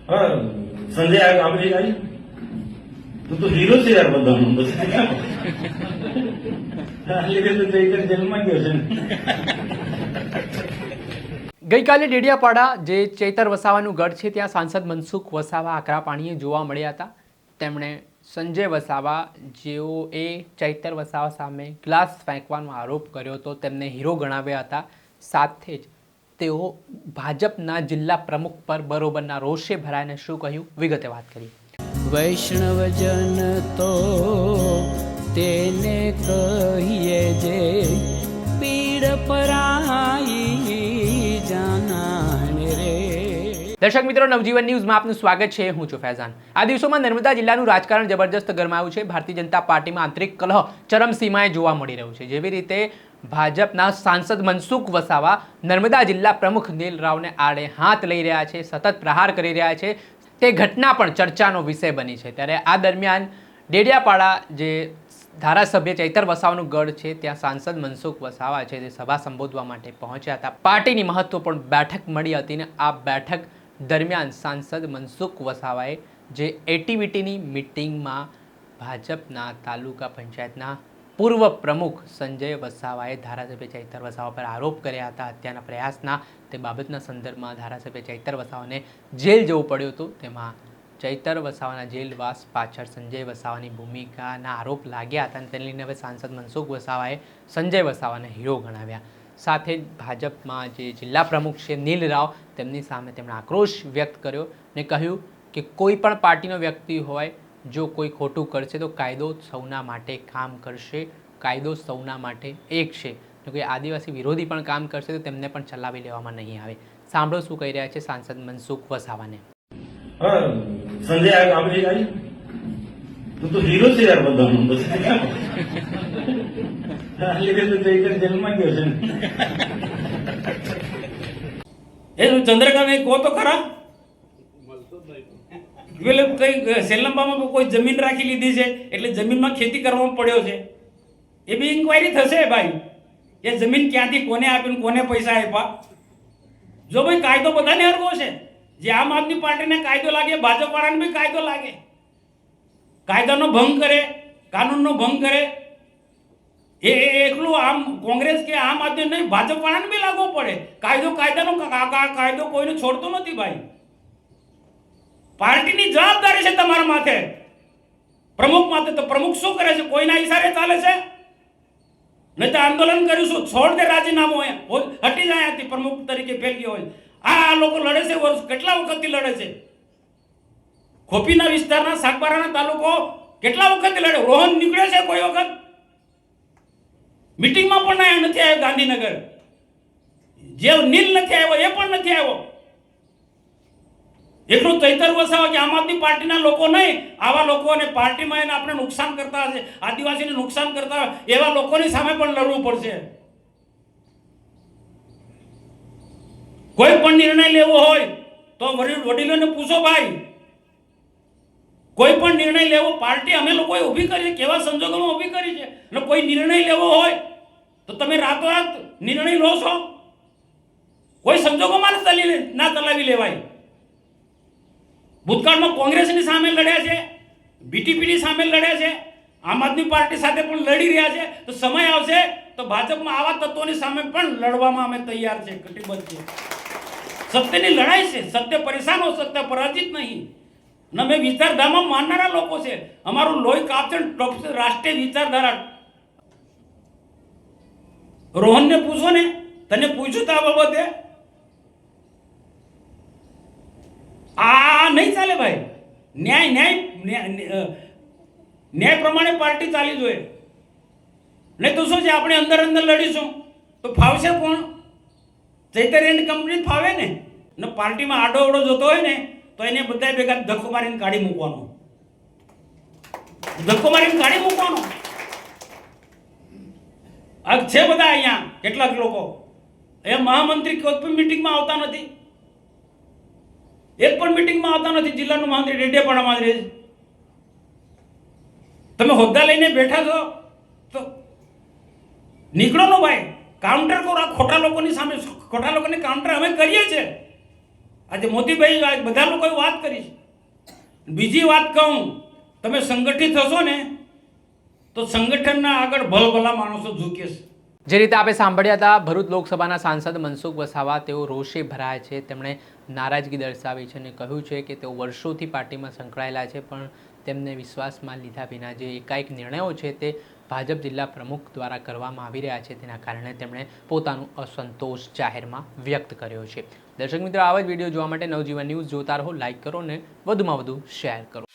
हाँ, संजय आएगा आप नहीं आई तो हीरो से यार बदनाम लेकिन तो चैतर जेल में गयो છે ગઈકાલે ડેડિયાપાડા જે ચૈતર વસાવાનું ગઢ છે ત્યાં સાંસદ મનસુખ વસાવા આકરા પાણીએ જોવા મળ્યા હતા. તેમણે સંજય વસાવા જેઓએ ચૈતર વસાવા સામે ગ્લાસ ફેંકવાનો આરોપ કર્યો હતો તેમને હીરો ગણાવ્યા હતા. સાથે જ તેઓ ભાજપના જિલ્લા પ્રમુખ પર બરોબરના રોષે ભરાઈને શું કહ્યું વિગતે વાત કરી. વૈષ્ણવજન તો તેને કહીએ જે પીડ પરાઈ જાનાને રે. દર્શક મિત્રો, નવજીવન ન્યૂઝમાં આપનું સ્વાગત છે. હું છું ફૈઝાન. આ દિવસોમાં નર્મદા જિલ્લાનું રાજકારણ જબરજસ્ત ગરમાયું છે. ભારતીય જનતા પાર્ટીમાં આંતરિક કલહ ચરમસીમાએ જોવા મળી રહ્યું છે. જેવી રીતે ભાજપના સાંસદ મનસુખ વસાવા નર્મદા જિલ્લા પ્રમુખ નીલ રાવને આડે હાથ લઈ રહ્યા છે, સતત પ્રહાર કરી રહ્યા છે. તે ઘટના પણ ચર્ચાનો વિષય બની છે. ત્યારે આ દરમિયાન ડેડિયાપાડા જે ધારાસભ્ય ચૈતર વસાવાનું ગઢ છે ત્યાં સાંસદ મનસુખ વસાવા છે તે સભા સંબોધવા માટે પહોંચ્યા હતા. પાર્ટીની મહત્વપૂર્ણ બેઠક મળી હતી ને આ બેઠક દરમિયાન સાંસદ મનસુખ વસાવાએ જે એટીવીટીની મિટિંગમાં ભાજપના તાલુકા પંચાયતના પૂર્વ પ્રમુખ સંજય વસાવાએ ધારાસભ્ય ચૈતર વસાવા પર આરોપ કર્યા હતા હત્યાના પ્રયાસના. તે બાબતના સંદર્ભમાં ધારાસભ્ય ચૈતર વસાવાને જેલ જવું પડ્યું હતું. તેમાં ચૈતર વસાવાના જેલવાસ પાછળ સંજય વસાવાની ભૂમિકાના આરોપ લાગ્યા હતા અને તેને લઈને હવે સાંસદ મનસુખ વસાવાએ સંજય વસાવાને હીરો ગણાવ્યા. સાથે જ ભાજપમાં જે જિલ્લા પ્રમુખ છે નીલ રાવ તેમની સામે તેમણે આક્રોશ વ્યક્ત કર્યો ને કહ્યું કે કોઈ પણ પાર્ટીનો વ્યક્તિ હોય જો કોઈ ખોટું કરશે તો કાયદો સૌના માટે કામ કરશે, કાયદો સૌના માટે એક છે. જો કોઈ આદિવાસી વિરોધી પણ કામ કરશે તો તેમને પણ ચલાવી લેવામાં નહીં આવે. સાંભળો શું કહી રહ્યા છે સાંસદ મનસુખ વસાવાને. हाँ, संजय आएगा आप नहीं आई तो हीरो से यार बदनाम लेकिन तो चैतर जेल में गयो છે એ ચંદ્રકાંત કહો તો ખરા પેલે કઈ સેલંબામાં કોઈ જમીન રાખી લીધી છે એટલે જમીનમાં ખેતી કરવામાં પડ્યો છે. એ બી ઇન્ક્વાયરી થશે ભાઈ. એ જમીન ક્યાંથી કોને આપી કોને પૈસા આપ્યા. જો ભાઈ કાયદો બધાને હરવો છે. જે આમ આદમી પાર્ટીને કાયદો લાગે ભાજપ વાળાને બી કાયદો લાગે. કાયદાનો ભંગ કરે, કાનૂનનો ભંગ કરે એ એકલું આમ કોંગ્રેસ કે આમ આદમી નહીં, ભાજપ વાળાને બી લાગવો પડે. કાયદાનો કાયદો કોઈને છોડતો નથી ભાઈ. પાર્ટીની જવાબદારી છે તમારા માથે, પ્રમુખ માથે. તો પ્રમુખ શું કરે છે? કોઈના ઈશારે ચાલે છે? નહીં તો આંદોલન કરીશું, છોડ દે રાજીનામું, હટી જાય હતી પ્રમુખ તરીકે ફેલ ગયો હોય. આ લોકો લડે છે, વર્ષ કેટલા વખતથી લડે છે. ખોપીના વિસ્તારના સાગબારાના તાલુકો કેટલા વખતથી લડે. રોહન નીકળે છે કોઈ વખત મીટિંગમાં પણ નથી આવ્યો. ગાંધીનગર જે નીલ નથી આવ્યો એ પણ નથી આવ્યો. એટલું ચૈતર વસાવા કે આમ આદમી પાર્ટીના લોકો નહીં, આવા લોકોને પાર્ટીમાં એને આપણે નુકસાન કરતા હશે, આદિવાસીને નુકસાન કરતા એવા લોકોની સામે પણ લડવું પડશે. કોઈ પણ નિર્ણય લેવો હોય તો વડીલોને પૂછો ભાઈ. કોઈ પણ નિર્ણય લેવો પાર્ટી અમે લોકોએ ઊભી કરી છે, કેવા સંજોગોમાં ઊભી કરી છે. અને કોઈ નિર્ણય લેવો હોય તો તમે રાતોરાત નિર્ણય લો છો. કોઈ સંજોગોમાં ના ચલાવી લેવાય. ભૂતકાળમાં કોંગ્રેસની સામે લડ્યા છે, બીટીપીની સામે લડ્યા છે, આમ આદમી પાર્ટી સાથે પણ લડી રહ્યા છે. તો સમય આવશે તો ભાજપમાં આવા તત્વોની સામે પણ લડવામાં અમે તૈયાર છે, કટિબદ્ધ છે. સત્યની લડાઈ છે. સત્ય પરેશાન હો, સત્ય પરાજિત નહીં. ને અમે વિચારધારામાં માનનારા લોકો છે. અમારું લોહી કાપશે, રાષ્ટ્રીય વિચારધારા. રોહનને પૂછો ને, તને પૂછ્યું તો આ બાબતે. આ નહીં ચાલે ભાઈ. ન્યાય પ્રમાણે પાર્ટી ચાલી જોઈએ. નહીં તો શું છે, આપણે અંદર અંદર લડીશું તો ફાવશે કોણ? ચૈતર એન્ડ કંપની ફાવે ને. પાર્ટીમાં આડો અવડો જોતો હોય ને તો એને બધા ભેગા ધક્કો મારીને કાઢી મૂકવાનો. ધક્કો મારીને કાઢી મૂકવાનો. આ છે બધા અહીંયા કેટલાક લોકો એ મહામંત્રી કોઈ પણ મિટિંગમાં આવતા નથી. એક પણ મિટિંગમાં આવતા નથી. જિલ્લાનું મહામંત્રી ડેડિયાપાડામાં જ રહે છે. તમે હોદ્દા લઈને બેઠા છો તો નીકળો નો ભાઈ. કાઉન્ટર કરો. આ ખોટા લોકોની સામે, ખોટા લોકોને કાઉન્ટર અમે કરીએ છીએ. આજે મોતીભાઈ આ બધા લોકોએ વાત કરી છે. બીજી વાત કહું, તમે સંગઠિત થશો ને તો સંગઠનના આગળ ભલભલા માણસો ઝૂકે છે. જે રીતે આપણે સાંભળ્યા હતા ભરૂચ લોકસભાના સાંસદ મનસુખ વસાવા, તેઓ રોષે ભરાયા છે. તેમણે નારાજગી દર્શાવી છે અને કહ્યું છે કે તેઓ વર્ષોથી પાર્ટીમાં સંકળાયેલા છે, પણ તેમને વિશ્વાસમાં લીધા વિના જે એકાએક નિર્ણયો છે તે ભાજપ જિલ્લા પ્રમુખ દ્વારા કરવામાં આવી રહ્યા છે, તેના કારણે તેમણે પોતાનું અસંતોષ જાહેરમાં વ્યક્ત કર્યો છે. દર્શક મિત્રો, આવા જ વિડીયો જોવા માટે નવજીવન ન્યૂઝ જોતા રહો, લાઇક કરો અને વધુમાં વધુ શેર કરો.